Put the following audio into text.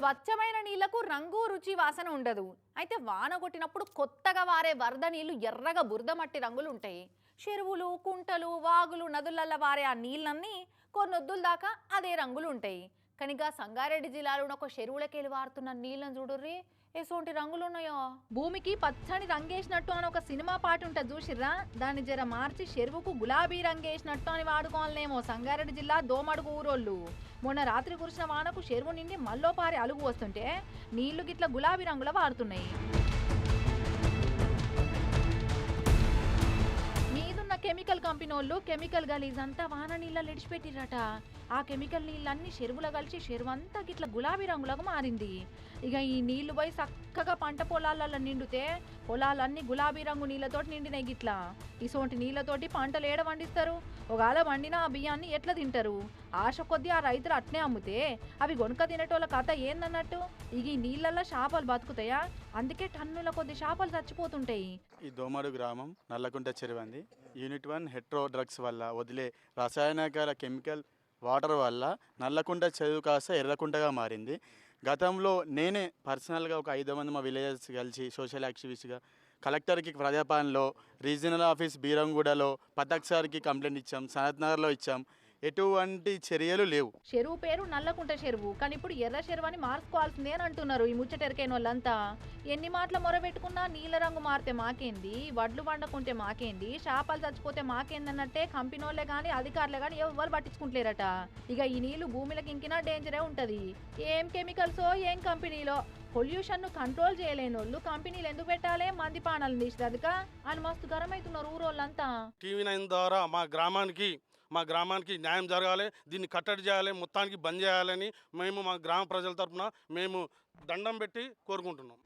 స్వచ్ఛమైన నీళ్లకు రంగు రుచి వాసన ఉండదు. అయితే వాన కొట్టినప్పుడు కొత్తగా వారే వరద నీళ్లు ఎర్రగా బురద మట్టి రంగులు ఉంటాయి. చెరువులు, కుంటలు, వాగులు, నదులల్ల వారే ఆ నీళ్ళన్నీ కొన్నొద్దుల దాకా అదే రంగులు ఉంటాయి. కనిగా సంగారెడ్డి జిల్లాలో ఒక చెరువులకెళ్ళి వారుతున్న నీళ్ళని చూడుర్రి, ఎసోంటి రంగులు ఉన్నాయో. భూమికి పచ్చని రంగేసినట్టు అని ఒక సినిమా పాట ఉంటుంది చూసిర్రా, దాన్ని జర మార్చి చెరువుకు గులాబీ రంగేసినట్టు అని వాడుకోవాలనేమో సంగారెడ్డి జిల్లా దోమడుగు ఊరోళ్ళు. మొన్న రాత్రి కురిసిన వానకు చెరువు నిండి మల్లోపారి అలుగు వస్తుంటే నీళ్లు గిట్ల గులాబీ రంగుల వారుతున్నాయి. మీదున్న కెమికల్ కంపెనోళ్ళు కెమికల్ గలీజ్ అంతా వాన నీళ్ళ ఇడిచిపెట్టిరట. ఆ కెమికల్ నీళ్ళన్నీ చెరువులో కలిసి చెరువు అంతా గిట్ల గులాబీ రంగులకు మారింది. ఇక ఈ నీళ్లు పోయి చక్కగా పంట పొలాలలో నిండితే పొలాలన్నీ గులాబీ రంగు నీళ్ళతోటి నిండినాయి. గిట్లా ఇసోంటి నీళ్ళతోటి పంటలు ఏడ పండిస్తారు? ఒకవేళ వండిన ఆ బియ్యాన్ని ఎట్లా తింటారు? ఆశ కొద్దీ ఆ రైతులు అట్నే అమ్ముతే అవి గొనక తినేటోళ్ళ కథ ఏందన్నట్టు. ఇక ఈ నీళ్ళల్లో చేపలు బతుకుతాయా? అందుకే టన్నుల కొద్ది చేపలు చచ్చిపోతుంటాయి. ఈ దోమడు గ్రామం నల్లకుంట చెరువంది. యూనిట్ 1 హెట్రో డ్రగ్స్ వల్ల వదిలే రసాయనిక కెమికల్ వాటర్ వల్ల నల్లకుంట చెరువు కాస్త ఎర్రకుంటగా మారింది. గతంలో నేనే పర్సనల్గా ఒక 5 మంది మా విలేజర్స్ కలిసి సోషల్ యాక్టివిస్ట్గా కలెక్టర్కి ప్రజాపాలనలో, రీజనల్ ఆఫీస్ బీరంగూడలో, పతాక్ సార్కి కంప్లైంట్ ఇచ్చాం, సనత్ నగర్లో ఇచ్చాం. ఎటువంటి చర్యలు లేవు. చెరువు పేరు నల్లకుంట చెరువు, కానీ ఇప్పుడు ఎర్ర చెరువు అని మార్చుకోవాల్సిందే అని అంటున్నారు ఈ ముచ్చటెరకైన వాళ్ళంతా. ఎన్ని మాటల మొరబెట్టుకున్నా నీళ్ళ రంగు మారితే మాకేంది, వడ్లు వండకుంటే మాకేంది, చేపలు చచ్చిపోతే మాకేందన్నట్టే కంపెనీలే కానీ అధికారులే కానీ ఎవరు పట్టించుకుంటలేరట. ఇక ఈ నీళ్లు భూమిలోకి ఇంకినా డేంజరే ఉంటది. ఏం కెమికల్సో ఏం కంపెనీలో. పొల్యూషన్ ను కంట్రోల్ చేయలేని వాళ్ళు కంపెనీలు ఎందుకు పెట్టాలి? మంది పానాలను తీసినందుక అని మస్తు గరం అవుతున్నారు ఊరోళ్ళంతా. టీవీ 9 ద్వారా మా గ్రామానికి న్యాయం జరగాలి, దీన్ని కట్టడి చేయాలి, మొత్తానికి బంద్ చేయాలని మేము మా గ్రామ ప్రజల తరఫున మేము దండం పెట్టి కోరుకుంటున్నాం.